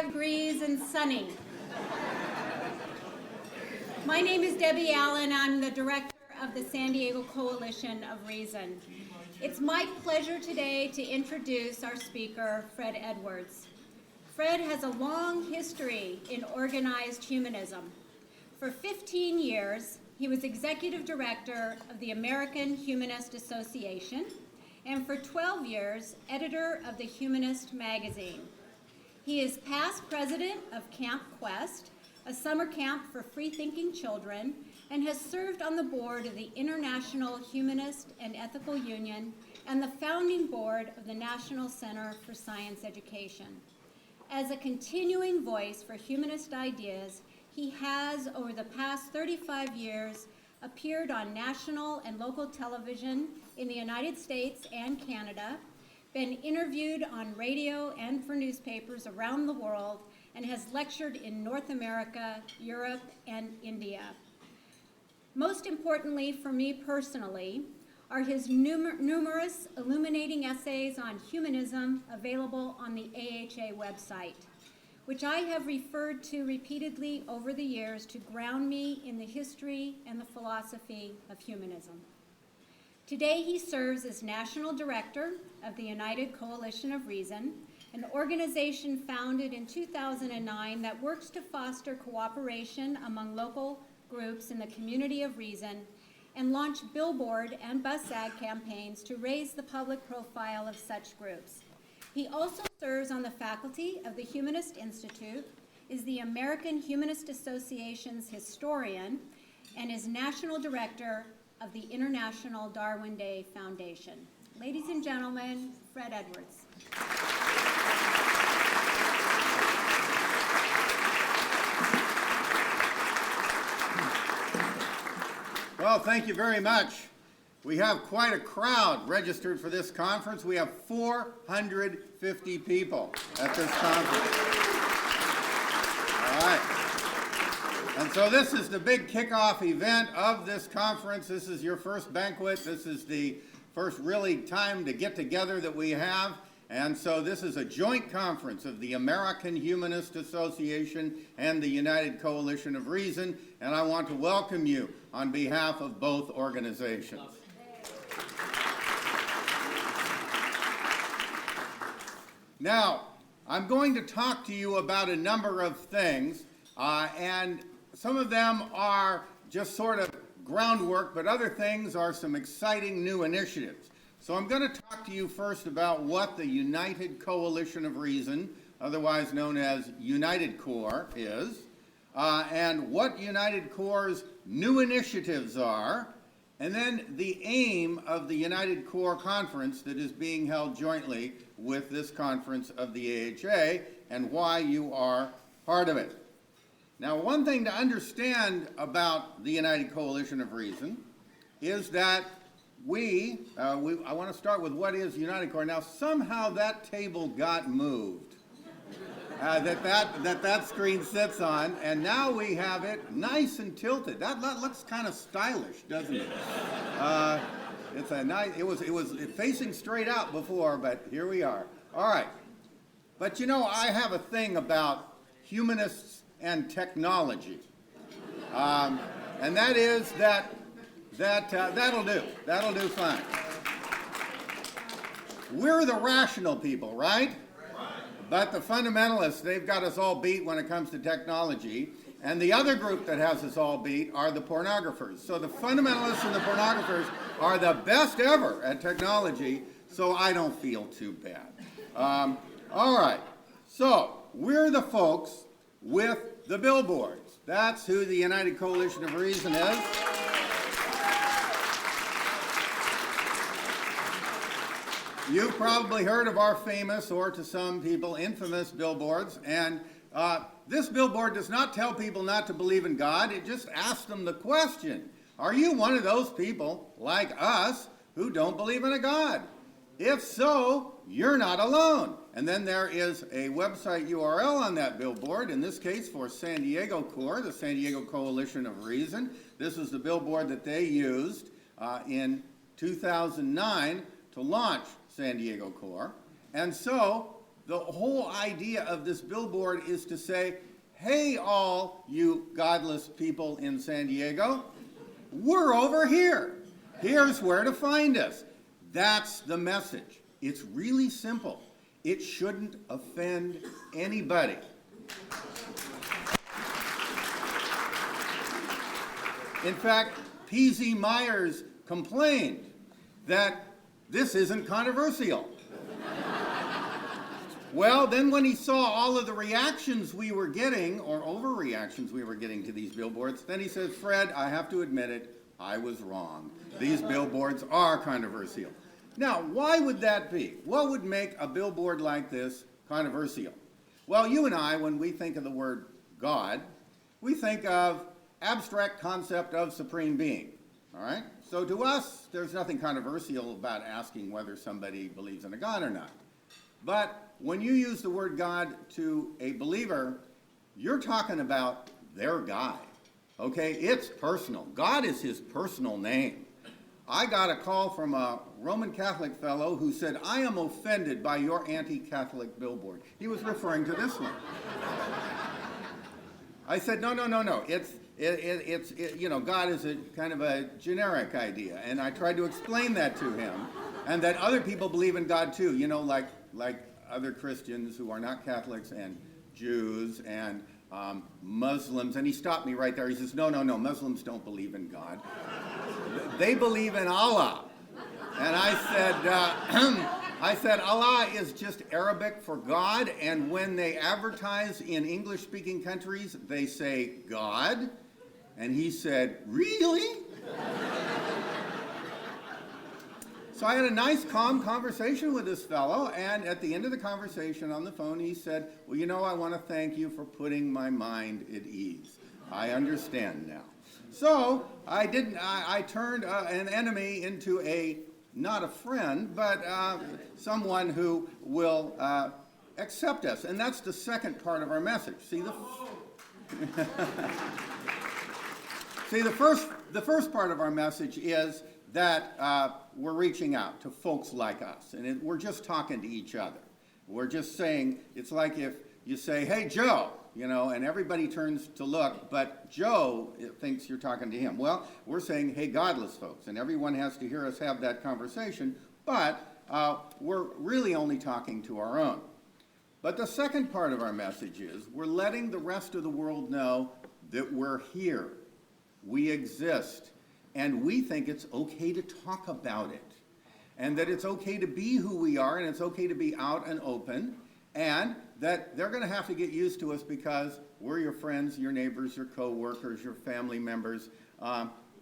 degrees and sunny. My name is Debbie Allen. I'm the director of the San Diego Coalition of Reason. It's my pleasure today to introduce our speaker, Fred Edwards. Fred has a long history in organized humanism. For 15 years, he was executive director of the American Humanist Association, and for 12 years, editor of the Humanist magazine. He is past president of Camp Quest, a summer camp for free-thinking children, and has served on the board of the International Humanist and Ethical Union and the founding board of the National Center for Science Education. As a continuing voice for humanist ideas, he has, over the past 35 years, appeared on national and local television in the United States and Canada, been interviewed on radio and for newspapers around the world, and has lectured in North America, Europe, and India. Most importantly for me personally are his numerous illuminating essays on humanism available on the AHA website, which I have referred to repeatedly over the years to ground me in the history and the philosophy of humanism. Today he serves as National Director of the United Coalition of Reason, an organization founded in 2009 that works to foster cooperation among local groups in the community of reason and launch billboard and bus ad campaigns to raise the public profile of such groups. He also serves on the faculty of the Humanist Institute, is the American Humanist Association's historian, and is National Director of the International Darwin Day Foundation. Ladies and gentlemen, Fred Edwards. Well, thank you very much. We have quite a crowd registered for this conference. We have 450 people at this conference. All right. And so this is the big kickoff event of this conference. This is your first banquet. This is the first really time to get together that we have. And so this is a joint conference of the American Humanist Association and the United Coalition of Reason, and I want to welcome you on behalf of both organizations. Now, I'm going to talk to you about a number of things, and some of them are just sort of groundwork, but other things are some exciting new initiatives. So I'm going to talk to you first about what the United Coalition of Reason, otherwise known as United Core, is, and what United Core's new initiatives are, and then the aim of the United Core Conference that is being held jointly with this conference of the AHA, and why you are part of it. Now, one thing to understand about the United Coalition of Reason is that I want to start with what is United Core. Now, somehow that table got moved that screen sits on, and now we have it nice and tilted. That looks kind of stylish, doesn't it? It's a nice. It was facing straight out before, but here we are. All right. But you know, I have a thing about humanists and technology, and that is that'll do. That'll do fine. We're the rational people, right? But the fundamentalists, they've got us all beat when it comes to technology. And the other group that has us all beat are the pornographers. So the fundamentalists and the pornographers are the best ever at technology, so I don't feel too bad. All right. So we're the folks with the billboards. That's who the United Coalition of Reason is. You've probably heard of our famous, or to some people, infamous billboards. And this billboard does not tell people not to believe in God. It just asks them the question, are you one of those people, like us, who don't believe in a God? If so, you're not alone. And then there is a website URL on that billboard, in this case for San Diego Core, the San Diego Coalition of Reason. This is the billboard that they used in 2009 to launch San Diego Core. And so the whole idea of this billboard is to say, hey, all you godless people in San Diego, we're over here. Here's where to find us. That's the message. It's really simple. It shouldn't offend anybody. In fact, P.Z. Myers complained that this isn't controversial. Well, then when he saw all of the reactions we were getting, or overreactions we were getting to these billboards, then he said, Fred, I have to admit it, I was wrong. These billboards are controversial. Now, why would that be? What would make a billboard like this controversial? Well, you and I, when we think of the word God, we think of abstract concept of supreme being, all right? So to us, there's nothing controversial about asking whether somebody believes in a God or not. But when you use the word God to a believer, you're talking about their guy, okay? It's personal. God is his personal name. I got a call from a Roman Catholic fellow who said, I am offended by your anti-Catholic billboard. He was referring to this one. I said, no. It's God is a kind of a generic idea. And I tried to explain that to him, and that other people believe in God too, like other Christians who are not Catholics and Jews and Muslims. And he stopped me right there. He says, no, Muslims don't believe in God. They believe in Allah. And I said, Allah is just Arabic for God, and when they advertise in English-speaking countries, they say God. And he said, really? So I had a nice, calm conversation with this fellow, and at the end of the conversation on the phone, he said, well, I want to thank you for putting my mind at ease. I understand now. So I turned an enemy into not a friend, but someone who will accept us. And that's the second part of our message. See, the first part of our message is that we're reaching out to folks like us, and we're just talking to each other. We're just saying, it's like if you say, hey, Joe, and everybody turns to look, but Joe thinks you're talking to him. Well, we're saying, hey, godless folks, and everyone has to hear us have that conversation, but we're really only talking to our own. But the second part of our message is we're letting the rest of the world know that we're here, we exist, and we think it's okay to talk about it, and that it's okay to be who we are, and it's okay to be out and open, and that they're going to have to get used to us because we're your friends, your neighbors, your co-workers, your family members.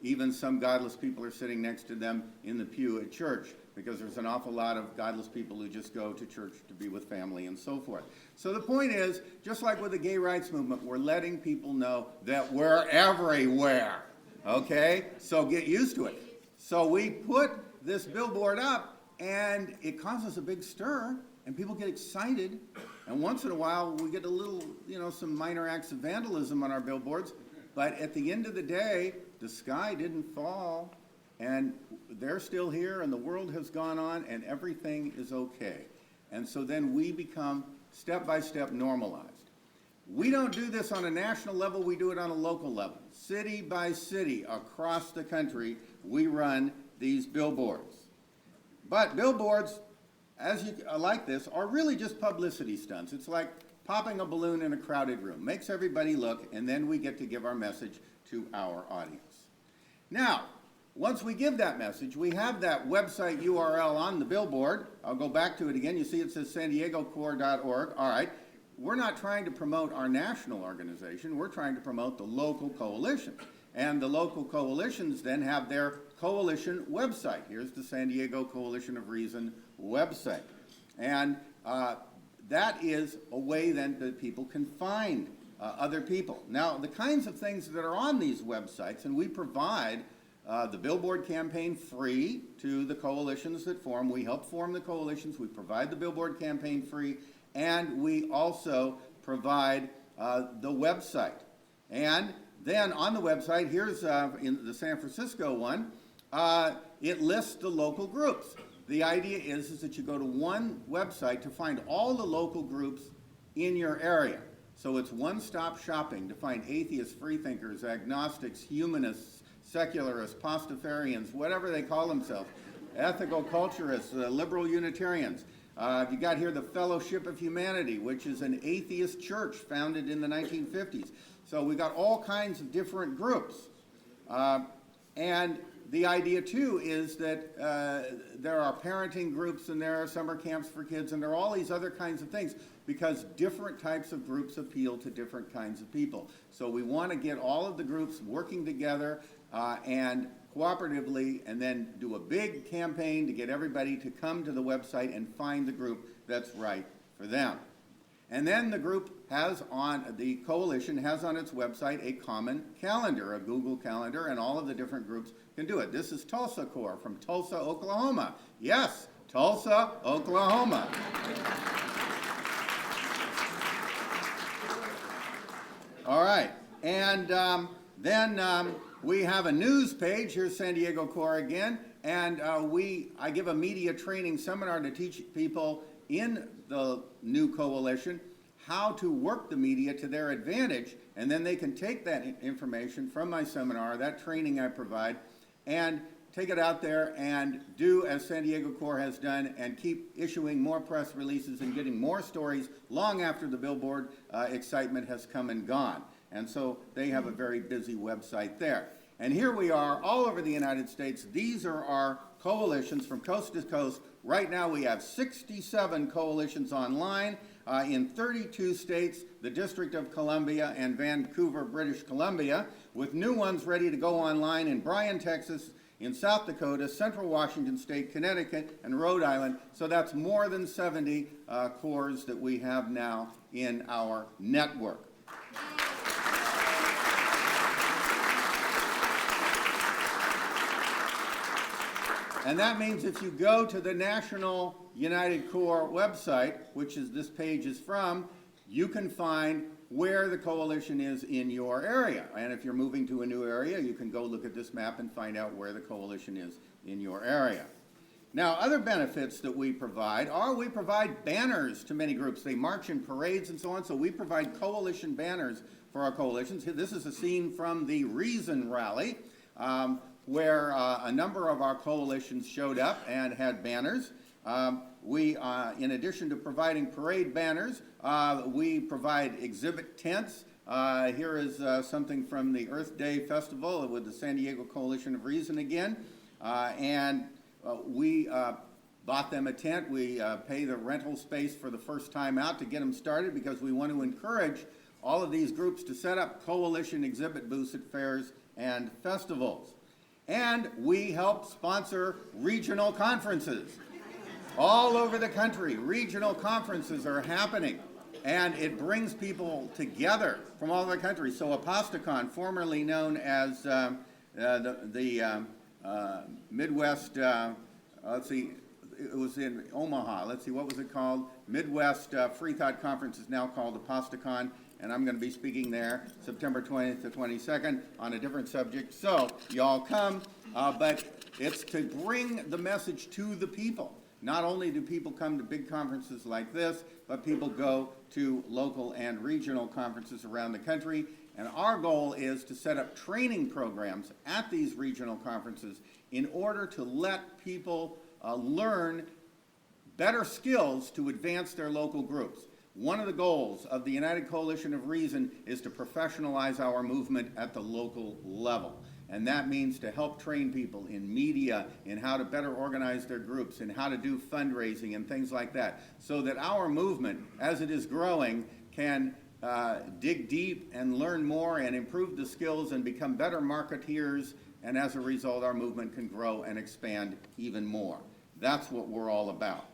Even some godless people are sitting next to them in the pew at church because there's an awful lot of godless people who just go to church to be with family and so forth. So the point is, just like with the gay rights movement, we're letting people know that we're everywhere, okay? So get used to it. So we put this billboard up, and it causes a big stir, and people get excited, and once in a while we get a little, some minor acts of vandalism on our billboards, but at the end of the day, the sky didn't fall, and they're still here, and the world has gone on, and everything is okay. And so then we become step-by-step normalized. We don't do this on a national level, we do it on a local level. City by city, across the country, we run these billboards. But billboards, like this, are really just publicity stunts. It's like popping a balloon in a crowded room. Makes everybody look, and then we get to give our message to our audience. Now, once we give that message, we have that website URL on the billboard. I'll go back to it again. You see it says sandiegocore.org. All right. We're not trying to promote our national organization. We're trying to promote the local coalition. And the local coalitions then have their coalition website. Here's the San Diego Coalition of Reason website. And that is a way then that people can find other people. Now, the kinds of things that are on these websites, and we provide the billboard campaign free to the coalitions that form. We help form the coalitions. We provide the billboard campaign free, and we also provide the website. And then on the website, here's in the San Francisco one, it lists the local groups. the idea is that you go to one website to find all the local groups in your area. So it's one-stop shopping to find atheists, freethinkers, agnostics, humanists, secularists, pastafarians, whatever they call themselves, ethical culturists, liberal Unitarians. You got here the Fellowship of Humanity, which is an atheist church founded in the 1950s. So we got all kinds of different groups. And the idea, too, is that there are parenting groups and there are summer camps for kids and there are all these other kinds of things because different types of groups appeal to different kinds of people. So we want to get all of the groups working together and cooperatively and then do a big campaign to get everybody to come to the website and find the group that's right for them. And then the coalition has on its website a common calendar, a Google Calendar, and all of the different groups can do it. This is Tulsa Corps from Tulsa, Oklahoma. Yes, Tulsa, Oklahoma. All right, and then we have a news page. Here's San Diego Corps again, and I give a media training seminar to teach people in the new coalition how to work the media to their advantage, and then they can take that information from my seminar, that training I provide, and take it out there and do as San Diego Corps has done and keep issuing more press releases and getting more stories long after the billboard excitement has come and gone. And so they have a very busy website there. And here we are all over the United States. These are our coalitions from coast to coast. Right now we have 67 coalitions online in 32 states, the District of Columbia and Vancouver, British Columbia, with new ones ready to go online in Bryan, Texas, in South Dakota, Central Washington State, Connecticut, and Rhode Island. So that's more than 70 corps that we have now in our network. And that means if you go to the National United Corps website, which is this page is from, you can find where the coalition is in your area. And if you're moving to a new area, you can go look at this map and find out where the coalition is in your area. Now, other benefits that we provide are we provide banners to many groups. They march in parades and so on, so we provide coalition banners for our coalitions. This is a scene from the Reason Rally, where a number of our coalitions showed up and had banners. In addition to providing parade banners, we provide exhibit tents. Here is something from the Earth Day Festival with the San Diego Coalition of Reason again. We bought them a tent. We pay the rental space for the first time out to get them started because we want to encourage all of these groups to set up coalition exhibit booths at fairs and festivals. And we help sponsor regional conferences. All over the country, regional conferences are happening, and it brings people together from all over the country. So ApostaCon, formerly known as the Midwest, let's see, it was in Omaha. Let's see, what was it called? Midwest Free Thought Conference is now called ApostaCon. And I'm going to be speaking there September 20th to 22nd on a different subject. So y'all come, but it's to bring the message to the people. Not only do people come to big conferences like this, but people go to local and regional conferences around the country. And our goal is to set up training programs at these regional conferences in order to let people learn better skills to advance their local groups. One of the goals of the United Coalition of Reason is to professionalize our movement at the local level. And that means to help train people in media, in how to better organize their groups, in how to do fundraising and things like that, so that our movement, as it is growing, can dig deep and learn more and improve the skills and become better marketeers, and as a result, our movement can grow and expand even more. That's what we're all about.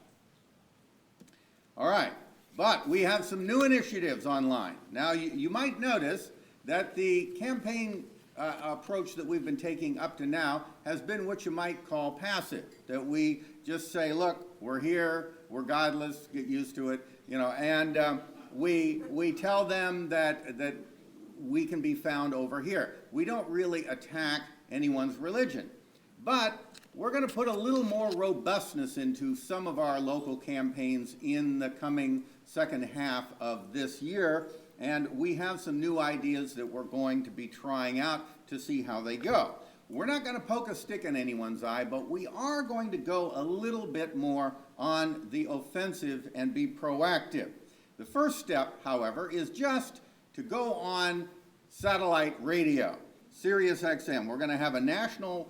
All right. But we have some new initiatives online. Now, you might notice that the campaign approach that we've been taking up to now has been what you might call passive, that we just say, look, we're here, we're godless, get used to it, and we tell them that we can be found over here. We don't really attack anyone's religion. But we're going to put a little more robustness into some of our local campaigns in the coming second half of this year, and we have some new ideas that we're going to be trying out to see how they go. We're not going to poke a stick in anyone's eye, but we are going to go a little bit more on the offensive and be proactive. The first step, however, is just to go on satellite radio, Sirius XM. We're going to have a national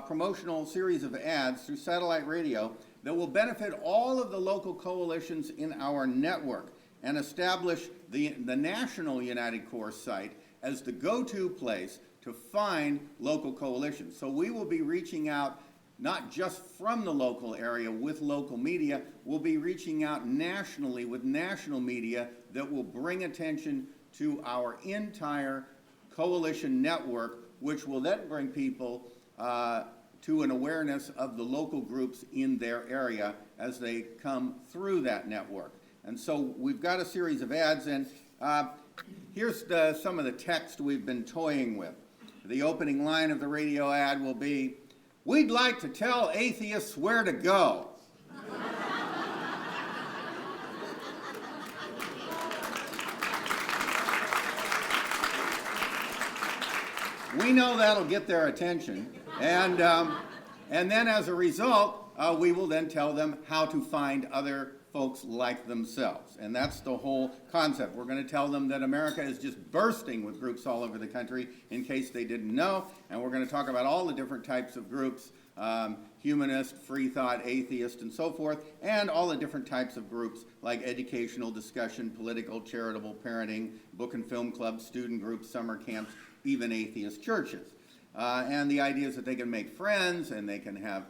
promotional series of ads through satellite radio that will benefit all of the local coalitions in our network and establish the national United Course site as the go-to place to find local coalitions. So we will be reaching out not just from the local area with local media, we'll be reaching out nationally with national media that will bring attention to our entire coalition network, which will then bring people to an awareness of the local groups in their area as they come through that network. And so we've got a series of ads, and here's some of the text we've been toying with. The opening line of the radio ad will be, "We'd like to tell atheists where to go." We know that'll get their attention, and then as a result, we will then tell them how to find other folks like themselves. And that's the whole concept. We're going to tell them that America is just bursting with groups all over the country, in case they didn't know, and we're going to talk about all the different types of groups, humanist, free thought, atheist, and so forth, and all the different types of groups like educational, discussion, political, charitable, parenting, book and film clubs, student groups, summer camps, even atheist churches. And the idea is that they can make friends and they can have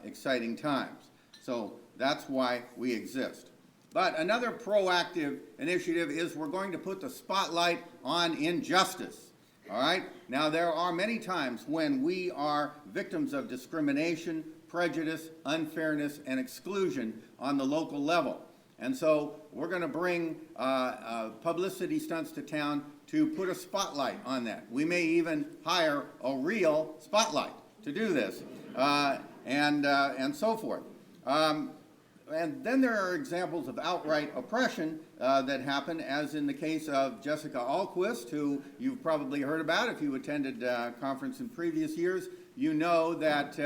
exciting times. So that's why we exist. But another proactive initiative is we're going to put the spotlight on injustice. All right? Now, there are many times when we are victims of discrimination, prejudice, unfairness, and exclusion on the local level. And so we're going to bring publicity stunts to town to put a spotlight on that. We may even hire a real spotlight to do this, and so forth. And then there are examples of outright oppression that happen, as in the case of Jessica Alquist, who you've probably heard about if you attended a conference in previous years. You know that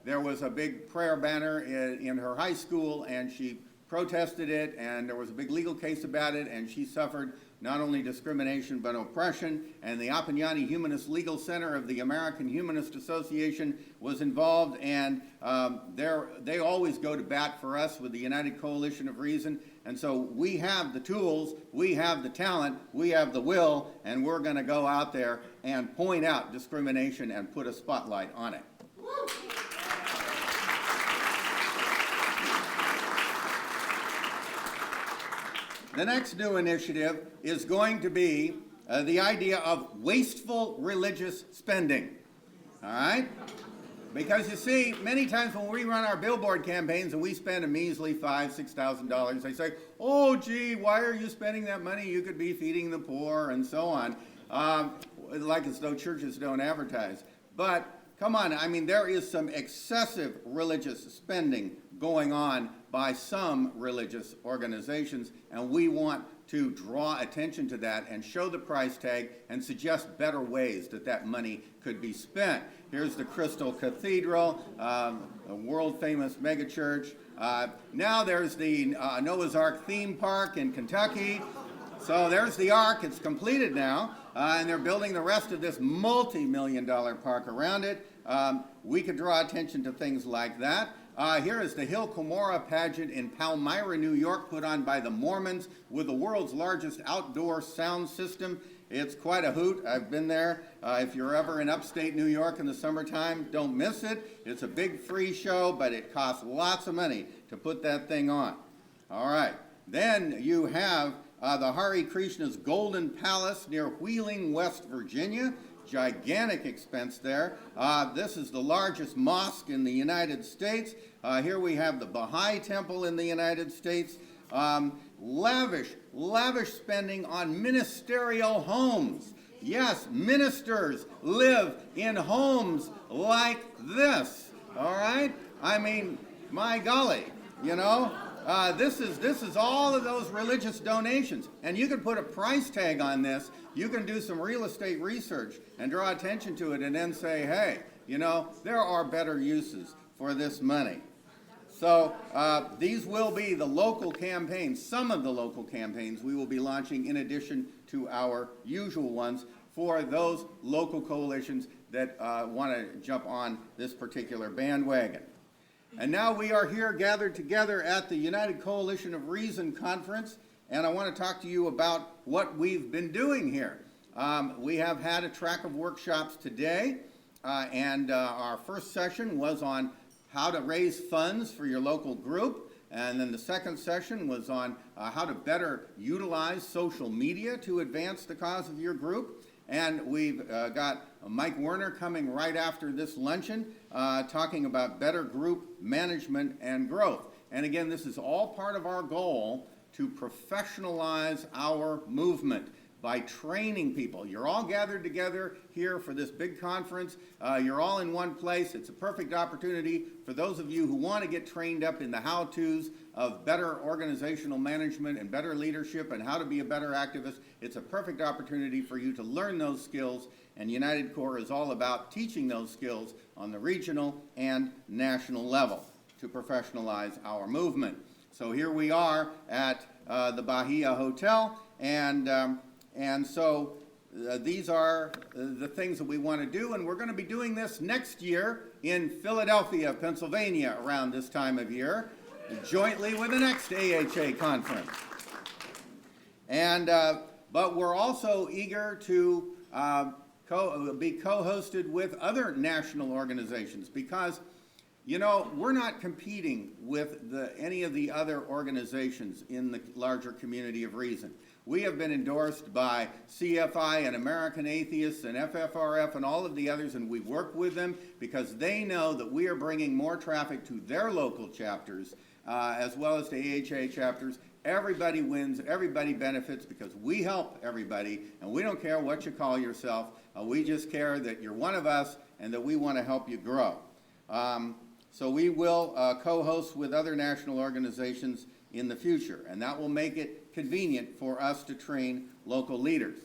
there was a big prayer banner in her high school, and she protested it, and there was a big legal case about it, and she suffered not only discrimination but oppression, and the Appignani Humanist Legal Center of the American Humanist Association was involved, and they always go to bat for us with the United Coalition of Reason, and so we have the tools, we have the talent, we have the will, and we're going to go out there and point out discrimination and put a spotlight on it. The next new initiative is going to be the idea of wasteful religious spending, all right? Because you see, many times when we run our billboard campaigns and we spend a measly $5,000, $6,000, they say, "Oh, gee, why are you spending that money? You could be feeding the poor," and so on, like as though churches don't advertise. But come on, I mean, there is some excessive religious spending going on by some religious organizations, and we want to draw attention to that and show the price tag and suggest better ways that that money could be spent. Here's the Crystal Cathedral, a world-famous megachurch. Now there's the Noah's Ark theme park in Kentucky. So there's the Ark. It's completed now, and they're building the rest of this multi-million-dollar park around it. We could draw attention to things like that. Here is the Hill Cumorah pageant in Palmyra, New York, put on by the Mormons with the world's largest outdoor sound system. It's quite a hoot. I've been there. If you're ever in upstate New York in the summertime, don't miss it. It's a big free show, but it costs lots of money to put that thing on. All right. Then you have the Hare Krishna's Golden Palace near Wheeling, West Virginia. Gigantic expense there. This is the largest mosque in the United States. Here we have the Baha'i Temple in the United States. Lavish spending on ministerial homes. Yes, ministers live in homes like this, all right? I mean, my golly, you know, this is all of those religious donations. And you can put a price tag on this. You can do some real estate research and draw attention to it and then say, hey, you know, there are better uses for this money. So these will be the local campaigns, some of the local campaigns we will be launching in addition to our usual ones for those local coalitions that want to jump on this particular bandwagon. And now we are here gathered together at the United Coalition of Reason Conference, and I want to talk to you about what we've been doing here. We have had a track of workshops today, and our first session was on how to raise funds for your local group, and then the second session was on how to better utilize social media to advance the cause of your group. And we've got Mike Werner coming right after this luncheon talking about better group management and growth. And again, this is all part of our goal to professionalize our movement by training people. You're all gathered together here for this big conference. You're all in one place. It's a perfect opportunity for those of you who want to get trained up in the how-tos of better organizational management and better leadership and how to be a better activist. It's a perfect opportunity for you to learn those skills, and United Core is all about teaching those skills on the regional and national level to professionalize our movement. So here we are at the Bahia Hotel, and so these are the things that we want to do, and we're going to be doing this next year in Philadelphia, Pennsylvania, around this time of year, jointly with the next AHA conference. And but we're also eager to be co-hosted with other national organizations because, you know, we're not competing with any of the other organizations in the larger community of reason. We have been endorsed by CFI and American Atheists and FFRF and all of the others, and we work with them because they know that we are bringing more traffic to their local chapters as well as to AHA chapters. Everybody wins, everybody benefits because we help everybody, and we don't care what you call yourself. We just care that you're one of us and that we want to help you grow. So we will co-host with other national organizations in the future, and that will make it convenient for us to train local leaders.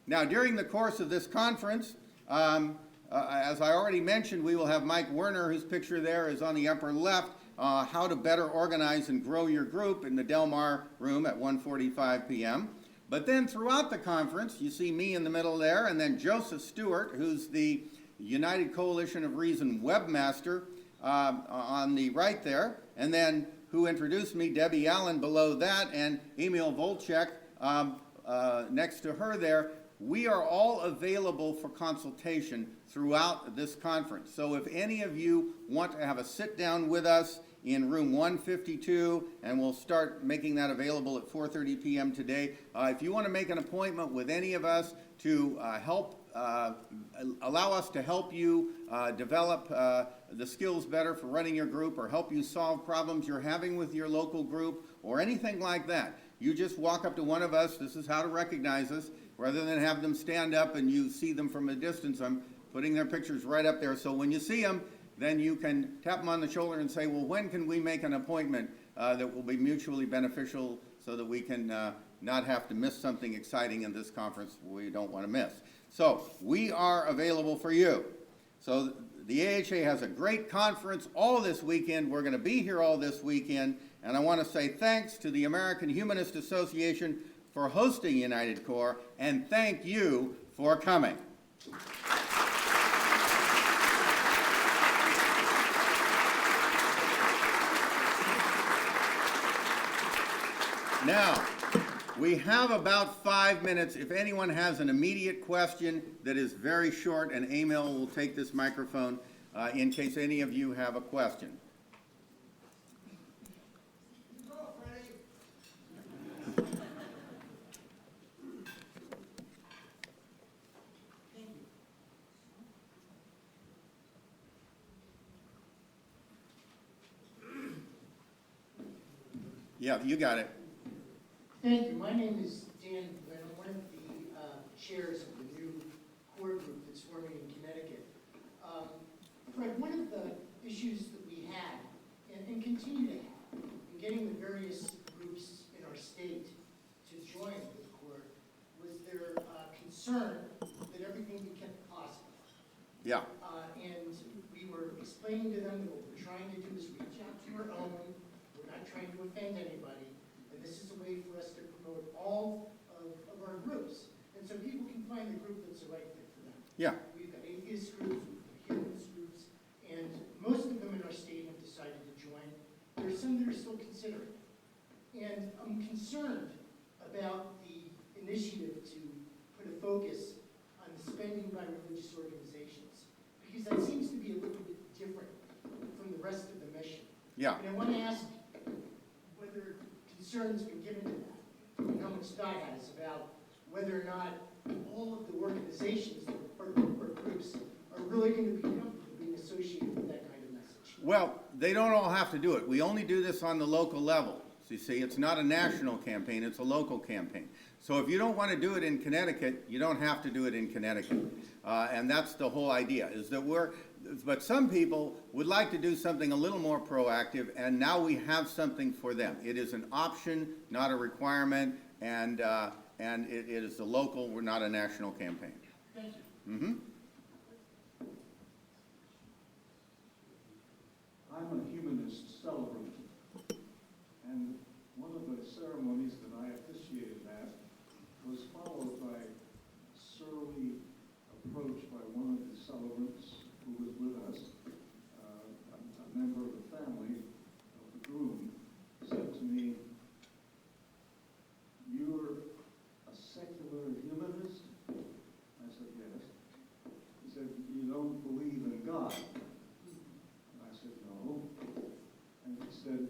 Now, during the course of this conference, as I already mentioned, we will have Mike Werner, whose picture there is on the upper left, how to better organize and grow your group in the Del Mar room at 1:45 p.m. But then throughout the conference, you see me in the middle there, and then Joseph Stewart, who's the United Coalition of Reason webmaster on the right there, and then who introduced me, Debbie Allen, below that, and Emil Volchek next to her there. We are all available for consultation throughout this conference. So if any of you want to have a sit-down with us in room 152, and we'll start making that available at 4:30 p.m. today. If you want to make an appointment with any of us to allow us to help you develop the skills better for running your group, or help you solve problems you're having with your local group, or anything like that, you just walk up to one of us. This is how to recognize us. Rather than have them stand up and you see them from a distance, I'm putting their pictures right up there. So when you see them, then you can tap them on the shoulder and say, well, when can we make an appointment that will be mutually beneficial so that we can not have to miss something exciting in this conference we don't want to miss. So we are available for you. So the AHA has a great conference all this weekend. We're going to be here all this weekend. And I want to say thanks to the American Humanist Association for hosting United Core, and thank you for coming. Now, we have about 5 minutes. If anyone has an immediate question that is very short, and Emil will take this microphone in case any of you have a question. Yeah, you got it. Thank you. My name is Dan, and I'm one of the chairs of the new issues that we had and continue to have in getting the various groups in our state to join with the court was their concern that everything be kept possible. Yeah. And we were explaining to them that what we're trying to do is reach out to our own. We're not trying to offend anybody. And this is a way for us to promote all of our groups. And so people can find the group that's the right fit for them. Yeah. We've got atheist groups, we've got humanist groups, and most of them in our state have decided to join. There are some that are still considering. And I'm concerned about the initiative to put a focus on the spending by religious organizations, because that seems to be a little bit different from the rest of the mission. Yeah. And I want to ask whether concern has been given to that, and how much thought has about whether or not all of the organizations or groups are really going to be comfortable being associated with that kind of message. Well, they don't all have to do it. We only do this on the local level. So you see, it's not a national campaign, it's a local campaign. So if you don't want to do it in Connecticut, you don't have to do it in Connecticut. And that's the whole idea, is that but some people would like to do something a little more proactive, and now we have something for them. It is an option, not a requirement, and it is a local, we're not a national campaign. Thank you. Mm-hmm. I'm a humanist celebrant, and one of the ceremonies that I officiated at was followed by surly approach by one of the celebrants who was with us, a member of the family of the groom, said to me, "You're a secular humanist?" I said, "Yes." He said, "You don't believe in God?" I said, "No." And he said,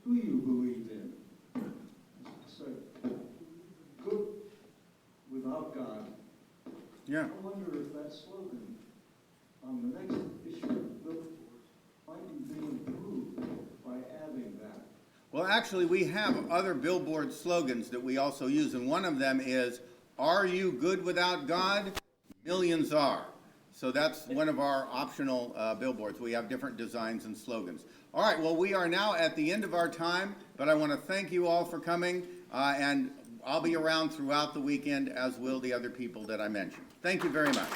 "Who you believe in?" I said, "Good without God." Yeah. I wonder if that slogan on the next issue of billboard might be improved by adding that. Well, actually, we have other billboard slogans that we also use, and one of them is, "Are you good without God? Millions are." So that's one of our optional billboards. We have different designs and slogans. All right, well, we are now at the end of our time, but I want to thank you all for coming, and I'll be around throughout the weekend, as will the other people that I mentioned. Thank you very much.